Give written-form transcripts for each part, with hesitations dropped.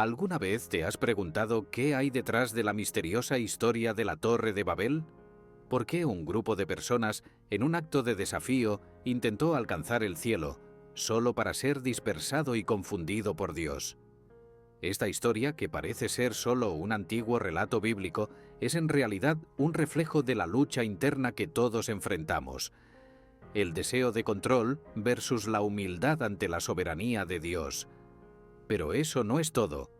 ¿Alguna vez te has preguntado qué hay detrás de la misteriosa historia de la Torre de Babel? ¿Por qué un grupo de personas, en un acto de desafío, intentó alcanzar el cielo, solo para ser dispersado y confundido por Dios? Esta historia, que parece ser solo un antiguo relato bíblico, es en realidad un reflejo de la lucha interna que todos enfrentamos. El deseo de control versus la humildad ante la soberanía de Dios. Pero eso no es todo.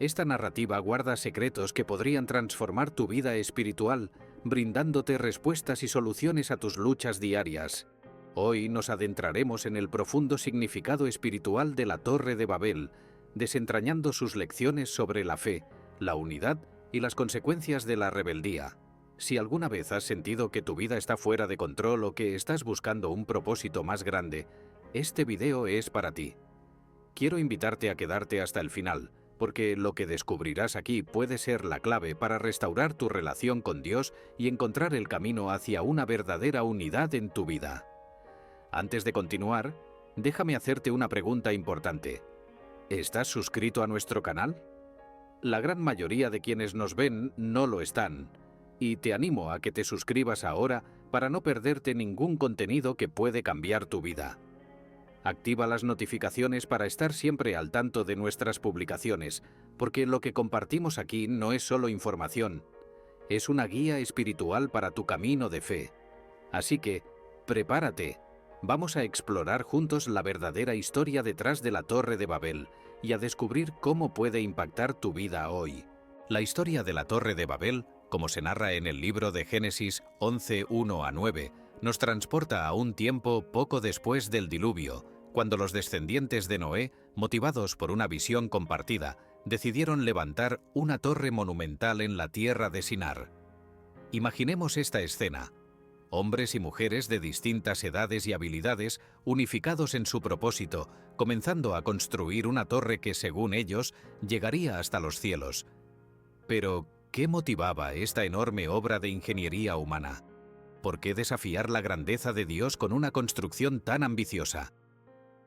Esta narrativa guarda secretos que podrían transformar tu vida espiritual, brindándote respuestas y soluciones a tus luchas diarias. Hoy nos adentraremos en el profundo significado espiritual de la Torre de Babel, desentrañando sus lecciones sobre la fe, la unidad y las consecuencias de la rebeldía. Si alguna vez has sentido que tu vida está fuera de control o que estás buscando un propósito más grande, este video es para ti. Quiero invitarte a quedarte hasta el final, porque lo que descubrirás aquí puede ser la clave para restaurar tu relación con Dios y encontrar el camino hacia una verdadera unidad en tu vida. Antes de continuar, déjame hacerte una pregunta importante. ¿Estás suscrito a nuestro canal? La gran mayoría de quienes nos ven no lo están, y te animo a que te suscribas ahora para no perderte ningún contenido que puede cambiar tu vida. Activa las notificaciones para estar siempre al tanto de nuestras publicaciones, porque lo que compartimos aquí no es solo información, es una guía espiritual para tu camino de fe. Así que, prepárate, vamos a explorar juntos la verdadera historia detrás de la Torre de Babel y a descubrir cómo puede impactar tu vida hoy. La historia de la Torre de Babel, como se narra en el libro de Génesis 11, 1 a 9, nos transporta a un tiempo poco después del diluvio, cuando los descendientes de Noé, motivados por una visión compartida, decidieron levantar una torre monumental en la tierra de Sinar. Imaginemos esta escena: hombres y mujeres de distintas edades y habilidades, unificados en su propósito, comenzando a construir una torre que, según ellos, llegaría hasta los cielos. Pero, ¿qué motivaba esta enorme obra de ingeniería humana? ¿Por qué desafiar la grandeza de Dios con una construcción tan ambiciosa?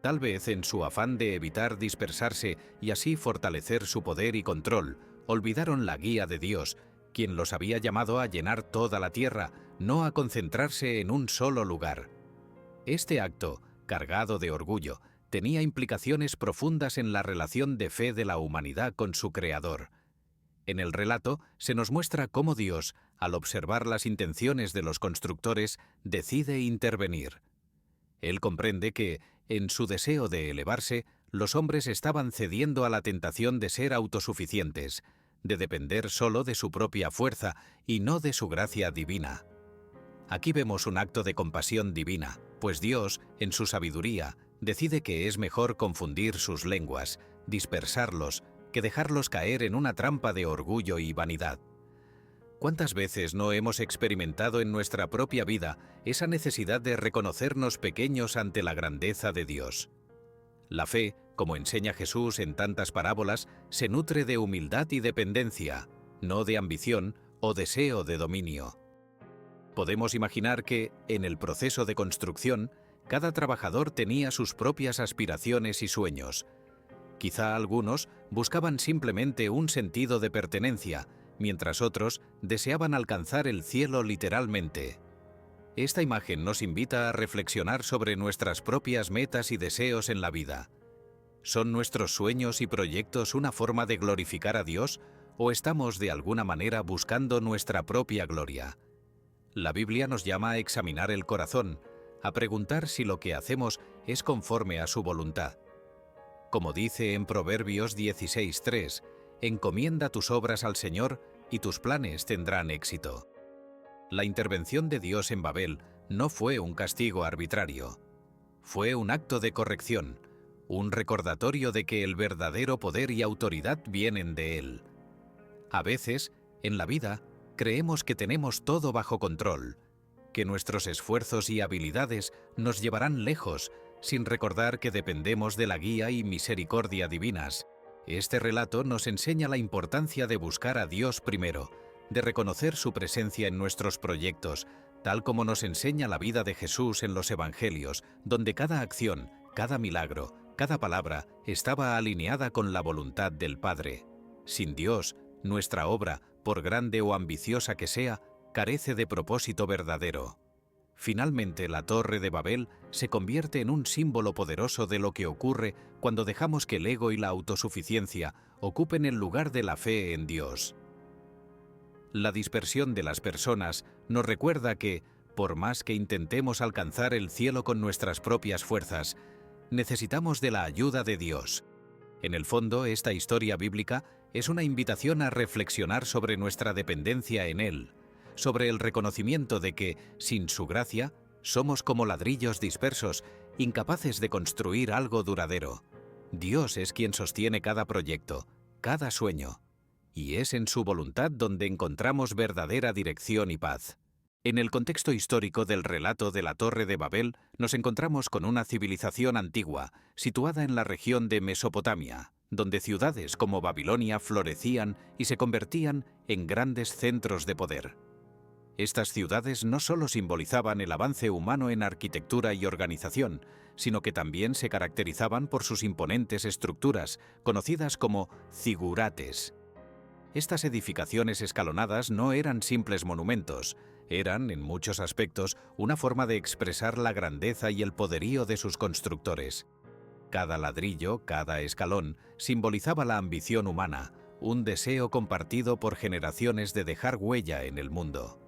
Tal vez en su afán de evitar dispersarse y así fortalecer su poder y control, olvidaron la guía de Dios, quien los había llamado a llenar toda la tierra, no a concentrarse en un solo lugar. Este acto, cargado de orgullo, tenía implicaciones profundas en la relación de fe de la humanidad con su Creador. En el relato se nos muestra cómo Dios, al observar las intenciones de los constructores, decide intervenir. Él comprende que, en su deseo de elevarse, los hombres estaban cediendo a la tentación de ser autosuficientes, de depender solo de su propia fuerza y no de su gracia divina. Aquí vemos un acto de compasión divina, pues Dios, en su sabiduría, decide que es mejor confundir sus lenguas, dispersarlos, que dejarlos caer en una trampa de orgullo y vanidad. ¿Cuántas veces no hemos experimentado en nuestra propia vida esa necesidad de reconocernos pequeños ante la grandeza de Dios? La fe, como enseña Jesús en tantas parábolas, se nutre de humildad y dependencia, no de ambición o deseo de dominio. Podemos imaginar que, en el proceso de construcción, cada trabajador tenía sus propias aspiraciones y sueños. Quizá algunos buscaban simplemente un sentido de pertenencia, mientras otros deseaban alcanzar el cielo literalmente. Esta imagen nos invita a reflexionar sobre nuestras propias metas y deseos en la vida. ¿Son nuestros sueños y proyectos una forma de glorificar a Dios o estamos de alguna manera buscando nuestra propia gloria? La Biblia nos llama a examinar el corazón, a preguntar si lo que hacemos es conforme a su voluntad. Como dice en Proverbios 16:3, encomienda tus obras al Señor y tus planes tendrán éxito. La intervención de Dios en Babel no fue un castigo arbitrario. Fue un acto de corrección, un recordatorio de que el verdadero poder y autoridad vienen de Él. A veces, en la vida, creemos que tenemos todo bajo control, que nuestros esfuerzos y habilidades nos llevarán lejos, sin recordar que dependemos de la guía y misericordia divinas. Este relato nos enseña la importancia de buscar a Dios primero, de reconocer su presencia en nuestros proyectos, tal como nos enseña la vida de Jesús en los Evangelios, donde cada acción, cada milagro, Cada palabra estaba alineada con la voluntad del Padre. Sin Dios, nuestra obra, por grande o ambiciosa que sea, carece de propósito verdadero. Finalmente, la Torre de Babel se convierte en un símbolo poderoso de lo que ocurre cuando dejamos que el ego y la autosuficiencia ocupen el lugar de la fe en Dios. La dispersión de las personas nos recuerda que, por más que intentemos alcanzar el cielo con nuestras propias fuerzas, necesitamos de la ayuda de Dios. En el fondo, esta historia bíblica es una invitación a reflexionar sobre nuestra dependencia en Él, sobre el reconocimiento de que, sin su gracia, somos como ladrillos dispersos, incapaces de construir algo duradero. Dios es quien sostiene cada proyecto, cada sueño, y es en su voluntad donde encontramos verdadera dirección y paz. En el contexto histórico del relato de la Torre de Babel, nos encontramos con una civilización antigua, situada en la región de Mesopotamia, donde ciudades como Babilonia florecían y se convertían en grandes centros de poder. Estas ciudades no solo simbolizaban el avance humano en arquitectura y organización, sino que también se caracterizaban por sus imponentes estructuras, conocidas como zigurates. Estas edificaciones escalonadas no eran simples monumentos, eran, en muchos aspectos, una forma de expresar la grandeza y el poderío de sus constructores. Cada ladrillo, cada escalón, simbolizaba la ambición humana, un deseo compartido por generaciones de dejar huella en el mundo.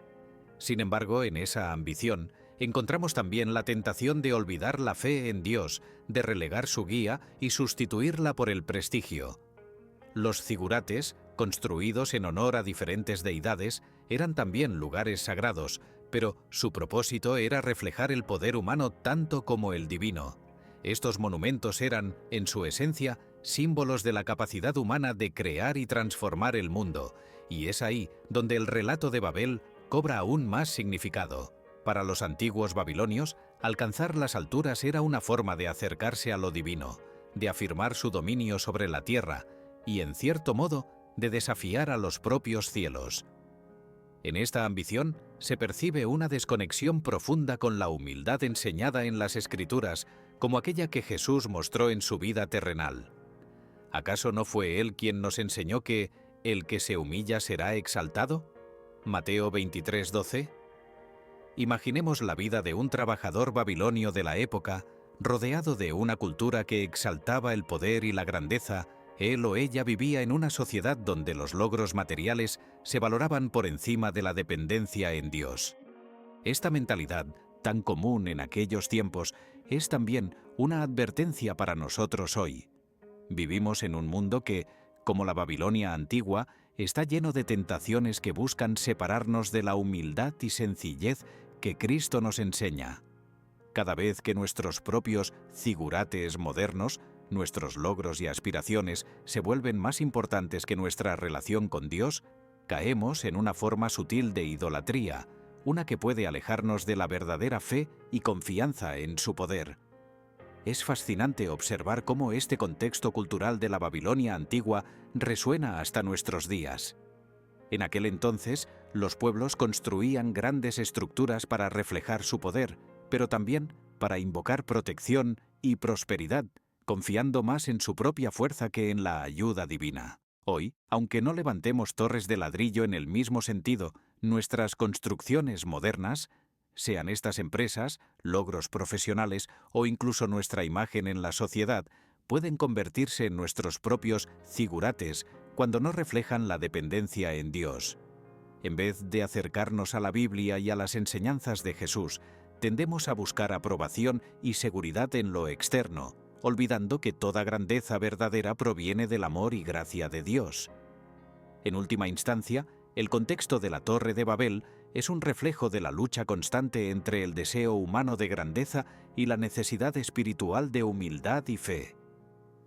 Sin embargo, en esa ambición, encontramos también la tentación de olvidar la fe en Dios, de relegar su guía y sustituirla por el prestigio. Los zigurates, construidos en honor a diferentes deidades, eran también lugares sagrados, pero su propósito era reflejar el poder humano tanto como el divino. Estos monumentos eran, en su esencia, símbolos de la capacidad humana de crear y transformar el mundo, y es ahí donde el relato de Babel cobra aún más significado. Para los antiguos babilonios, alcanzar las alturas era una forma de acercarse a lo divino, de afirmar su dominio sobre la tierra y, en cierto modo, de desafiar a los propios cielos. En esta ambición se percibe una desconexión profunda con la humildad enseñada en las Escrituras, como aquella que Jesús mostró en su vida terrenal. ¿Acaso no fue Él quien nos enseñó que el que se humilla será exaltado? Mateo 23:12. Imaginemos la vida de un trabajador babilonio de la época, rodeado de una cultura que exaltaba el poder y la grandeza. Él o ella vivía en una sociedad donde los logros materiales se valoraban por encima de la dependencia en Dios. Esta mentalidad, tan común en aquellos tiempos, es también una advertencia para nosotros hoy. Vivimos en un mundo que, como la Babilonia antigua, está lleno de tentaciones que buscan separarnos de la humildad y sencillez que Cristo nos enseña. Cada vez que nuestros propios zigurates modernos, nuestros logros y aspiraciones se vuelven más importantes que nuestra relación con Dios, caemos en una forma sutil de idolatría, una que puede alejarnos de la verdadera fe y confianza en su poder. Es fascinante observar cómo este contexto cultural de la Babilonia antigua resuena hasta nuestros días. En aquel entonces, los pueblos construían grandes estructuras para reflejar su poder, pero también para invocar protección y prosperidad, confiando más en su propia fuerza que en la ayuda divina. Hoy, aunque no levantemos torres de ladrillo en el mismo sentido, nuestras construcciones modernas, sean estas empresas, logros profesionales o incluso nuestra imagen en la sociedad, pueden convertirse en nuestros propios zigurates cuando no reflejan la dependencia en Dios. En vez de acercarnos a la Biblia y a las enseñanzas de Jesús, tendemos a buscar aprobación y seguridad en lo externo, olvidando que toda grandeza verdadera proviene del amor y gracia de Dios. En última instancia, el contexto de la Torre de Babel es un reflejo de la lucha constante entre el deseo humano de grandeza y la necesidad espiritual de humildad y fe.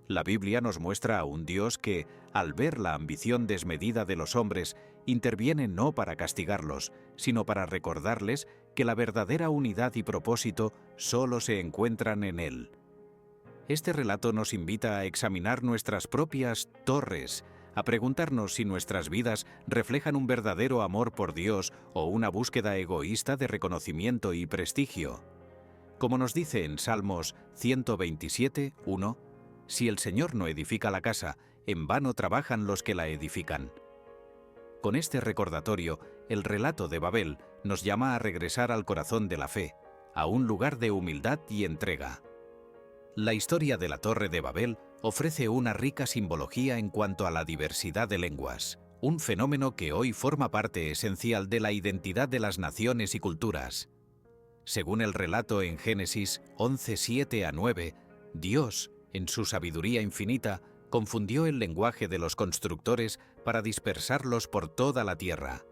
La Biblia nos muestra a un Dios que, al ver la ambición desmedida de los hombres, interviene no para castigarlos, sino para recordarles que la verdadera unidad y propósito solo se encuentran en Él. Este relato nos invita a examinar nuestras propias torres, a preguntarnos si nuestras vidas reflejan un verdadero amor por Dios o una búsqueda egoísta de reconocimiento y prestigio. Como nos dice en Salmos 127:1, Si el Señor no edifica la casa, en vano trabajan los que la edifican. Con este recordatorio, el relato de Babel nos llama a regresar al corazón de la fe, a un lugar de humildad y entrega. La historia de la Torre de Babel ofrece una rica simbología en cuanto a la diversidad de lenguas, un fenómeno que hoy forma parte esencial de la identidad de las naciones y culturas. Según el relato en Génesis 11, 7 a 9, Dios, en su sabiduría infinita, confundió el lenguaje de los constructores para dispersarlos por toda la tierra.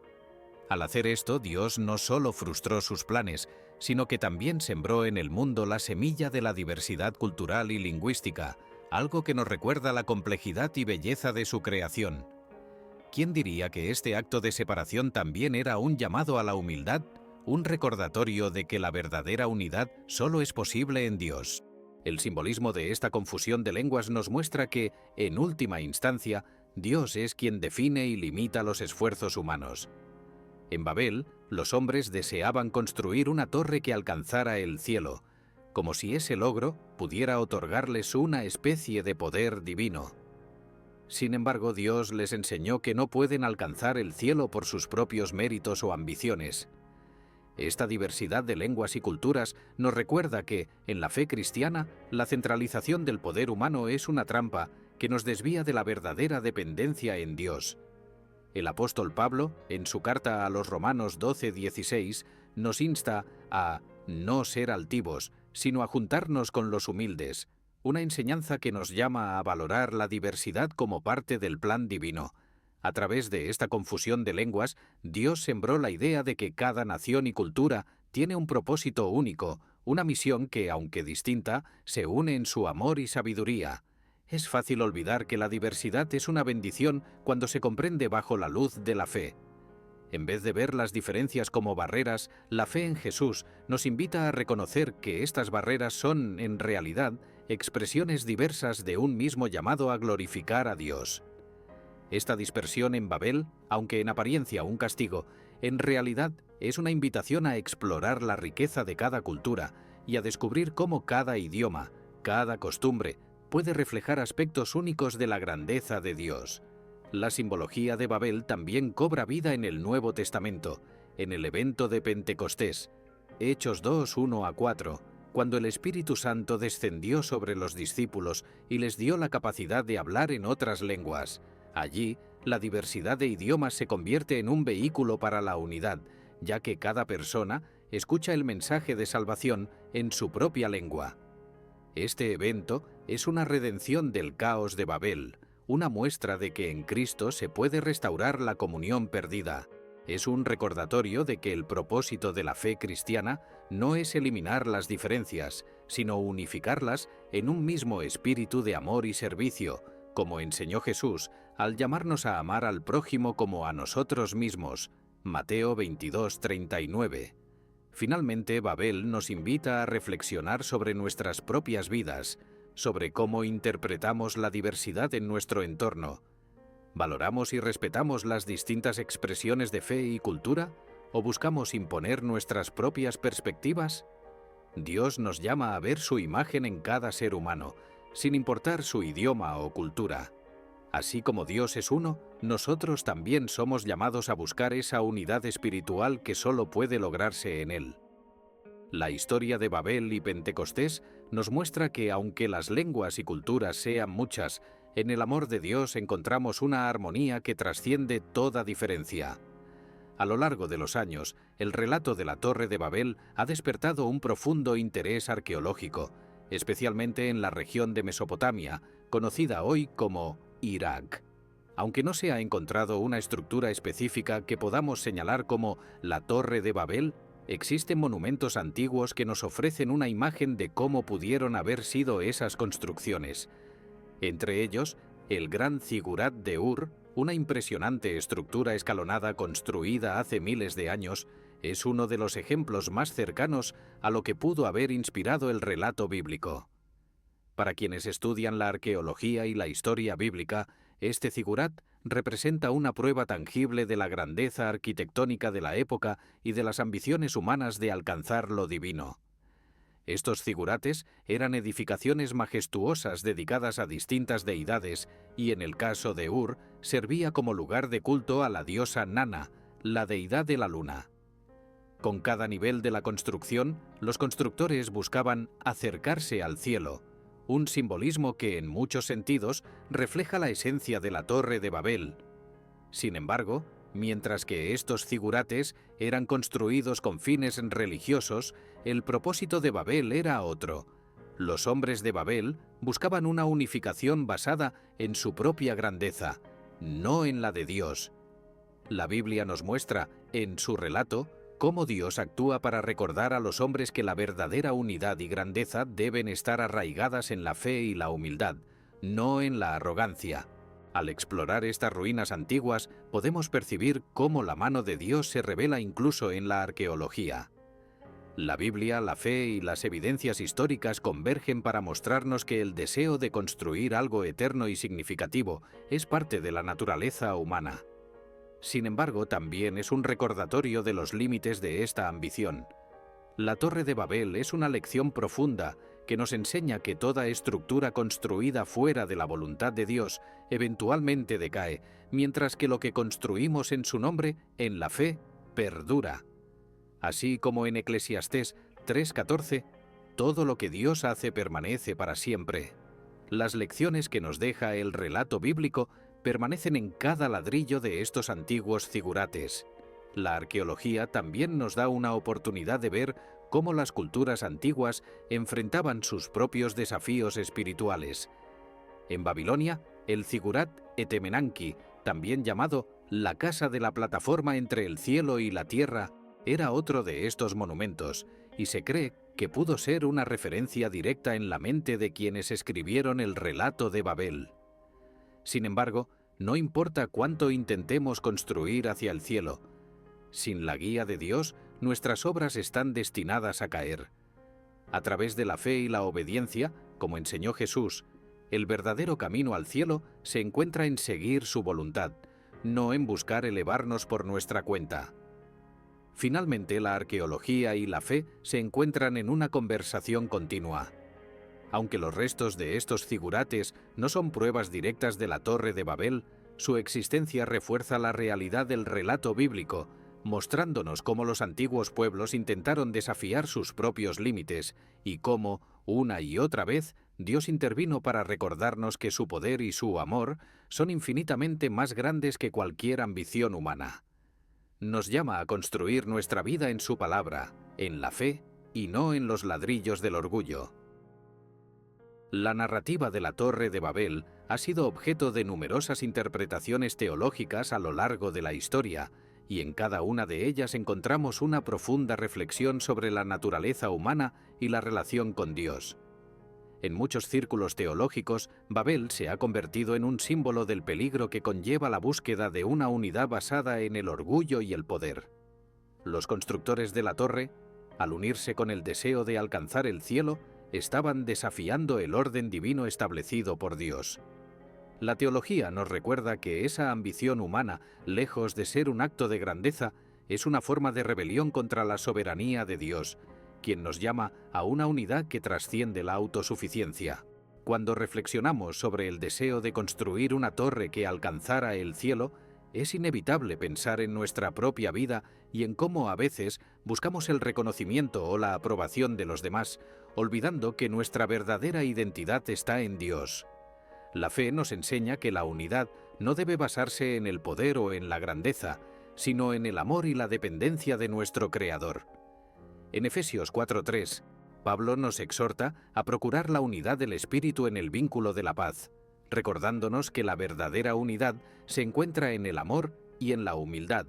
Al hacer esto, Dios no solo frustró sus planes, sino que también sembró en el mundo la semilla de la diversidad cultural y lingüística, algo que nos recuerda la complejidad y belleza de su creación. ¿Quién diría que este acto de separación también era un llamado a la humildad, un recordatorio de que la verdadera unidad solo es posible en Dios? El simbolismo de esta confusión de lenguas nos muestra que, en última instancia, Dios es quien define y limita los esfuerzos humanos. En Babel, los hombres deseaban construir una torre que alcanzara el cielo, como si ese logro pudiera otorgarles una especie de poder divino. Sin embargo, Dios les enseñó que no pueden alcanzar el cielo por sus propios méritos o ambiciones. Esta diversidad de lenguas y culturas nos recuerda que, en la fe cristiana, la centralización del poder humano es una trampa que nos desvía de la verdadera dependencia en Dios. El apóstol Pablo, en su carta a los Romanos 12:16, nos insta a no ser altivos, sino a juntarnos con los humildes, una enseñanza que nos llama a valorar la diversidad como parte del plan divino. A través de esta confusión de lenguas, Dios sembró la idea de que cada nación y cultura tiene un propósito único, una misión que, aunque distinta, se une en su amor y sabiduría. Es fácil olvidar que la diversidad es una bendición cuando se comprende bajo la luz de la fe. En vez de ver las diferencias como barreras, la fe en Jesús nos invita a reconocer que estas barreras son, en realidad, expresiones diversas de un mismo llamado a glorificar a Dios. Esta dispersión en Babel, aunque en apariencia un castigo, en realidad es una invitación a explorar la riqueza de cada cultura y a descubrir cómo cada idioma, cada costumbre, puede reflejar aspectos únicos de la grandeza de Dios. La simbología de Babel también cobra vida en el Nuevo Testamento, en el evento de Pentecostés, Hechos 2, 1 a 4, cuando el Espíritu Santo descendió sobre los discípulos y les dio la capacidad de hablar en otras lenguas. Allí, la diversidad de idiomas se convierte en un vehículo para la unidad, ya que cada persona escucha el mensaje de salvación en su propia lengua. Este evento es una redención del caos de Babel, una muestra de que en Cristo se puede restaurar la comunión perdida. Es un recordatorio de que el propósito de la fe cristiana no es eliminar las diferencias, sino unificarlas en un mismo espíritu de amor y servicio, como enseñó Jesús al llamarnos a amar al prójimo como a nosotros mismos. Mateo 22:39. Finalmente, Babel nos invita a reflexionar sobre nuestras propias vidas, sobre cómo interpretamos la diversidad en nuestro entorno. ¿Valoramos y respetamos las distintas expresiones de fe y cultura? ¿O buscamos imponer nuestras propias perspectivas? Dios nos llama a ver su imagen en cada ser humano, sin importar su idioma o cultura. Así como Dios es uno, nosotros también somos llamados a buscar esa unidad espiritual que solo puede lograrse en Él. La historia de Babel y Pentecostés nos muestra que aunque las lenguas y culturas sean muchas, en el amor de Dios encontramos una armonía que trasciende toda diferencia. A lo largo de los años, el relato de la Torre de Babel ha despertado un profundo interés arqueológico, especialmente en la región de Mesopotamia, conocida hoy como Irak. Aunque no se ha encontrado una estructura específica que podamos señalar como la Torre de Babel, existen monumentos antiguos que nos ofrecen una imagen de cómo pudieron haber sido esas construcciones. Entre ellos, el Gran Zigurat de Ur, una impresionante estructura escalonada construida hace miles de años, es uno de los ejemplos más cercanos a lo que pudo haber inspirado el relato bíblico. Para quienes estudian la arqueología y la historia bíblica, este zigurat representa una prueba tangible de la grandeza arquitectónica de la época y de las ambiciones humanas de alcanzar lo divino. Estos zigurates eran edificaciones majestuosas dedicadas a distintas deidades y en el caso de Ur servía como lugar de culto a la diosa Nana, la deidad de la luna. Con cada nivel de la construcción, los constructores buscaban acercarse al cielo, un simbolismo que en muchos sentidos refleja la esencia de la Torre de Babel. Sin embargo, mientras que estos zigurates eran construidos con fines religiosos, el propósito de Babel era otro. Los hombres de Babel buscaban una unificación basada en su propia grandeza, no en la de Dios. La Biblia nos muestra, en su relato, cómo Dios actúa para recordar a los hombres que la verdadera unidad y grandeza deben estar arraigadas en la fe y la humildad, no en la arrogancia. Al explorar estas ruinas antiguas, podemos percibir cómo la mano de Dios se revela incluso en la arqueología. La Biblia, la fe y las evidencias históricas convergen para mostrarnos que el deseo de construir algo eterno y significativo es parte de la naturaleza humana. Sin embargo, también es un recordatorio de los límites de esta ambición. La Torre de Babel es una lección profunda que nos enseña que toda estructura construida fuera de la voluntad de Dios eventualmente decae, mientras que lo que construimos en su nombre, en la fe, perdura. Así como en Eclesiastés 3:14, todo lo que Dios hace permanece para siempre. Las lecciones que nos deja el relato bíblico permanecen en cada ladrillo de estos antiguos zigurates. La arqueología también nos da una oportunidad de ver cómo las culturas antiguas enfrentaban sus propios desafíos espirituales. En Babilonia, el zigurat Etemenanki, también llamado la casa de la plataforma entre el cielo y la tierra, era otro de estos monumentos, y se cree que pudo ser una referencia directa en la mente de quienes escribieron el relato de Babel. Sin embargo, no importa cuánto intentemos construir hacia el cielo, sin la guía de Dios, nuestras obras están destinadas a caer. A través de la fe y la obediencia, como enseñó Jesús, el verdadero camino al cielo se encuentra en seguir su voluntad, no en buscar elevarnos por nuestra cuenta. Finalmente, la arqueología y la fe se encuentran en una conversación continua. Aunque los restos de estos zigurates no son pruebas directas de la Torre de Babel, su existencia refuerza la realidad del relato bíblico, mostrándonos cómo los antiguos pueblos intentaron desafiar sus propios límites y cómo, una y otra vez, Dios intervino para recordarnos que su poder y su amor son infinitamente más grandes que cualquier ambición humana. Nos llama a construir nuestra vida en su palabra, en la fe y no en los ladrillos del orgullo. La narrativa de la Torre de Babel ha sido objeto de numerosas interpretaciones teológicas a lo largo de la historia, y en cada una de ellas encontramos una profunda reflexión sobre la naturaleza humana y la relación con Dios. En muchos círculos teológicos, Babel se ha convertido en un símbolo del peligro que conlleva la búsqueda de una unidad basada en el orgullo y el poder. Los constructores de la torre, al unirse con el deseo de alcanzar el cielo, estaban desafiando el orden divino establecido por Dios. La teología nos recuerda que esa ambición humana, lejos de ser un acto de grandeza, es una forma de rebelión contra la soberanía de Dios, quien nos llama a una unidad que trasciende la autosuficiencia. Cuando reflexionamos sobre el deseo de construir una torre que alcanzara el cielo, es inevitable pensar en nuestra propia vida y en cómo a veces buscamos el reconocimiento o la aprobación de los demás, olvidando que nuestra verdadera identidad está en Dios. La fe nos enseña que la unidad no debe basarse en el poder o en la grandeza, sino en el amor y la dependencia de nuestro Creador. En Efesios 4:3, Pablo nos exhorta a procurar la unidad del Espíritu en el vínculo de la paz, recordándonos que la verdadera unidad se encuentra en el amor y en la humildad,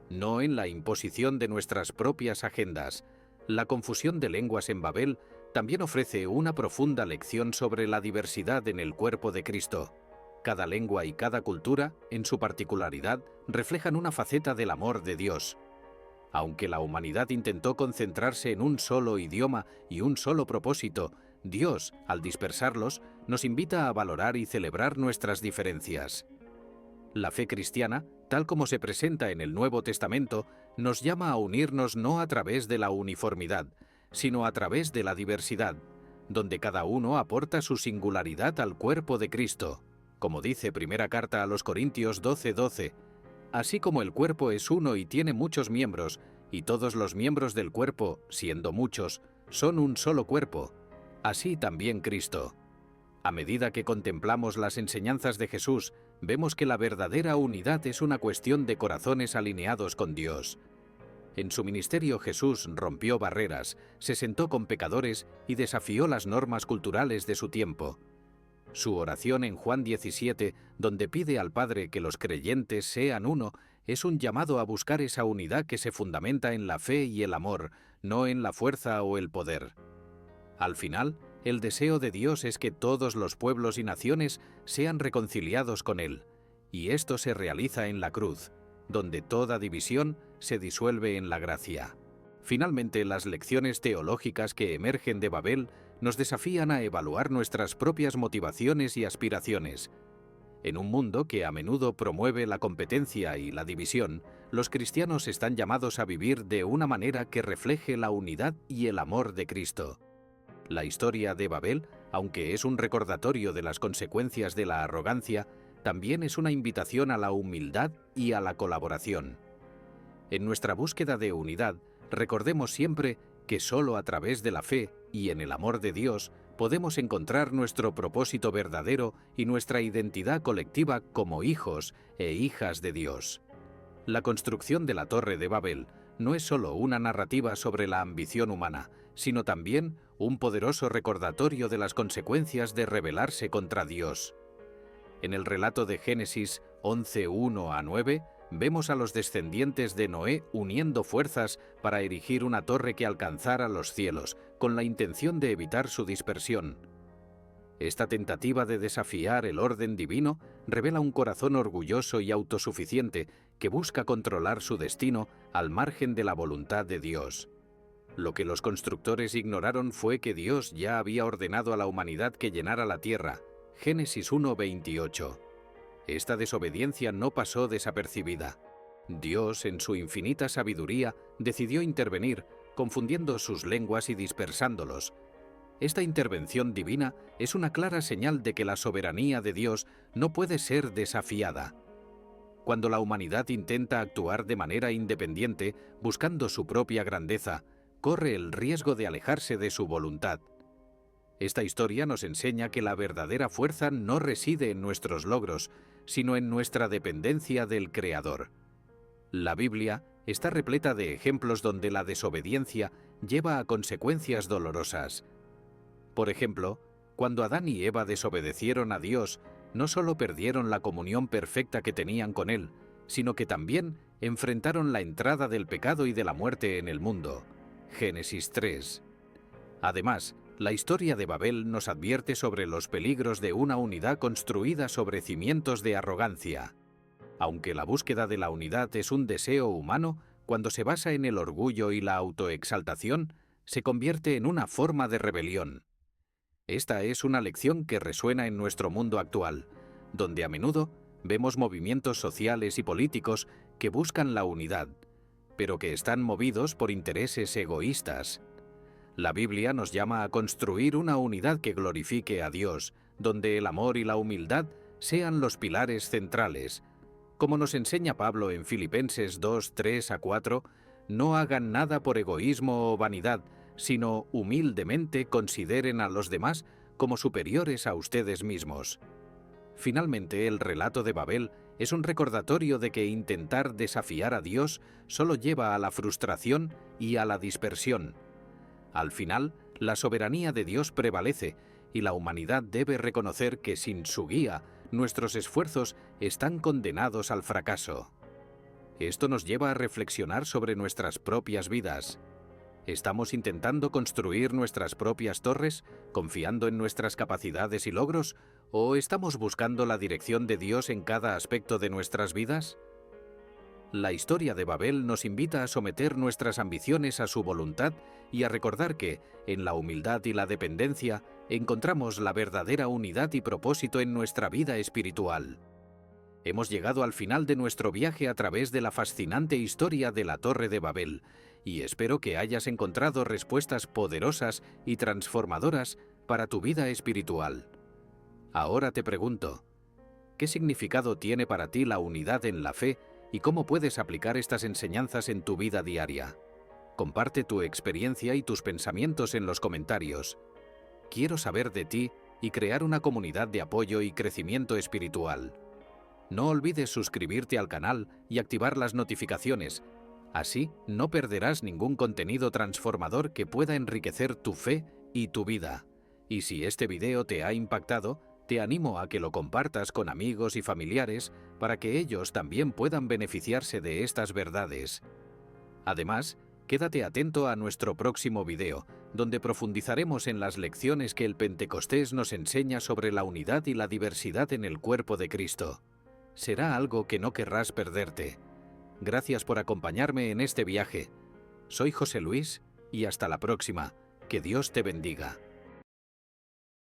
no en la imposición de nuestras propias agendas. La confusión de lenguas en Babel también ofrece una profunda lección sobre la diversidad en el cuerpo de Cristo. Cada lengua y cada cultura, en su particularidad, reflejan una faceta del amor de Dios. Aunque la humanidad intentó concentrarse en un solo idioma y un solo propósito, Dios, al dispersarlos, nos invita a valorar y celebrar nuestras diferencias. La fe cristiana, tal como se presenta en el Nuevo Testamento, nos llama a unirnos no a través de la uniformidad, sino a través de la diversidad, donde cada uno aporta su singularidad al cuerpo de Cristo, como dice primera carta a los Corintios 12:12. Así como el cuerpo es uno y tiene muchos miembros, y todos los miembros del cuerpo, siendo muchos, son un solo cuerpo, así también Cristo. A medida que contemplamos las enseñanzas de Jesús, vemos que la verdadera unidad es una cuestión de corazones alineados con Dios. En su ministerio Jesús rompió barreras, se sentó con pecadores y desafió las normas culturales de su tiempo. Su oración en Juan 17, donde pide al Padre que los creyentes sean uno, es un llamado a buscar esa unidad que se fundamenta en la fe y el amor, no en la fuerza o el poder. Al final, el deseo de Dios es que todos los pueblos y naciones sean reconciliados con Él, y esto se realiza en la cruz, donde toda división se disuelve en la gracia. Finalmente, las lecciones teológicas que emergen de Babel nos desafían a evaluar nuestras propias motivaciones y aspiraciones. En un mundo que a menudo promueve la competencia y la división, los cristianos están llamados a vivir de una manera que refleje la unidad y el amor de Cristo. La historia de Babel, aunque es un recordatorio de las consecuencias de la arrogancia, también es una invitación a la humildad y a la colaboración. En nuestra búsqueda de unidad, recordemos siempre que solo a través de la fe y en el amor de Dios podemos encontrar nuestro propósito verdadero y nuestra identidad colectiva como hijos e hijas de Dios. La construcción de la Torre de Babel no es solo una narrativa sobre la ambición humana, sino también un poderoso recordatorio de las consecuencias de rebelarse contra Dios. En el relato de Génesis 11:1-9, vemos a los descendientes de Noé uniendo fuerzas para erigir una torre que alcanzara los cielos, con la intención de evitar su dispersión. Esta tentativa de desafiar el orden divino revela un corazón orgulloso y autosuficiente que busca controlar su destino al margen de la voluntad de Dios. Lo que los constructores ignoraron fue que Dios ya había ordenado a la humanidad que llenara la tierra. Génesis 1:28. Esta desobediencia no pasó desapercibida. Dios, en su infinita sabiduría, decidió intervenir, confundiendo sus lenguas y dispersándolos. Esta intervención divina es una clara señal de que la soberanía de Dios no puede ser desafiada. Cuando la humanidad intenta actuar de manera independiente, buscando su propia grandeza, corre el riesgo de alejarse de su voluntad. Esta historia nos enseña que la verdadera fuerza no reside en nuestros logros, sino en nuestra dependencia del Creador. La Biblia está repleta de ejemplos donde la desobediencia lleva a consecuencias dolorosas. Por ejemplo, cuando Adán y Eva desobedecieron a Dios, no solo perdieron la comunión perfecta que tenían con Él, sino que también enfrentaron la entrada del pecado y de la muerte en el mundo. Génesis 3. Además, la historia de Babel nos advierte sobre los peligros de una unidad construida sobre cimientos de arrogancia. Aunque la búsqueda de la unidad es un deseo humano, cuando se basa en el orgullo y la autoexaltación, se convierte en una forma de rebelión. Esta es una lección que resuena en nuestro mundo actual, donde a menudo vemos movimientos sociales y políticos que buscan la unidad, pero que están movidos por intereses egoístas. La Biblia nos llama a construir una unidad que glorifique a Dios, donde el amor y la humildad sean los pilares centrales. Como nos enseña Pablo en Filipenses 2:3-4, no hagan nada por egoísmo o vanidad, sino humildemente consideren a los demás como superiores a ustedes mismos. Finalmente, el relato de Babel es un recordatorio de que intentar desafiar a Dios solo lleva a la frustración y a la dispersión. Al final, la soberanía de Dios prevalece y la humanidad debe reconocer que sin su guía, nuestros esfuerzos están condenados al fracaso. Esto nos lleva a reflexionar sobre nuestras propias vidas. ¿Estamos intentando construir nuestras propias torres, confiando en nuestras capacidades y logros, o estamos buscando la dirección de Dios en cada aspecto de nuestras vidas? La historia de Babel nos invita a someter nuestras ambiciones a su voluntad y a recordar que, en la humildad y la dependencia, encontramos la verdadera unidad y propósito en nuestra vida espiritual. Hemos llegado al final de nuestro viaje a través de la fascinante historia de la Torre de Babel, y espero que hayas encontrado respuestas poderosas y transformadoras para tu vida espiritual. Ahora te pregunto, ¿qué significado tiene para ti la unidad en la fe y cómo puedes aplicar estas enseñanzas en tu vida diaria? Comparte tu experiencia y tus pensamientos en los comentarios. Quiero saber de ti y crear una comunidad de apoyo y crecimiento espiritual. No olvides suscribirte al canal y activar las notificaciones. Así no perderás ningún contenido transformador que pueda enriquecer tu fe y tu vida. Y si este video te ha impactado, te animo a que lo compartas con amigos y familiares para que ellos también puedan beneficiarse de estas verdades. Además, quédate atento a nuestro próximo video, donde profundizaremos en las lecciones que el Pentecostés nos enseña sobre la unidad y la diversidad en el cuerpo de Cristo. Será algo que no querrás perderte. Gracias por acompañarme en este viaje. Soy José Luis y hasta la próxima. Que Dios te bendiga.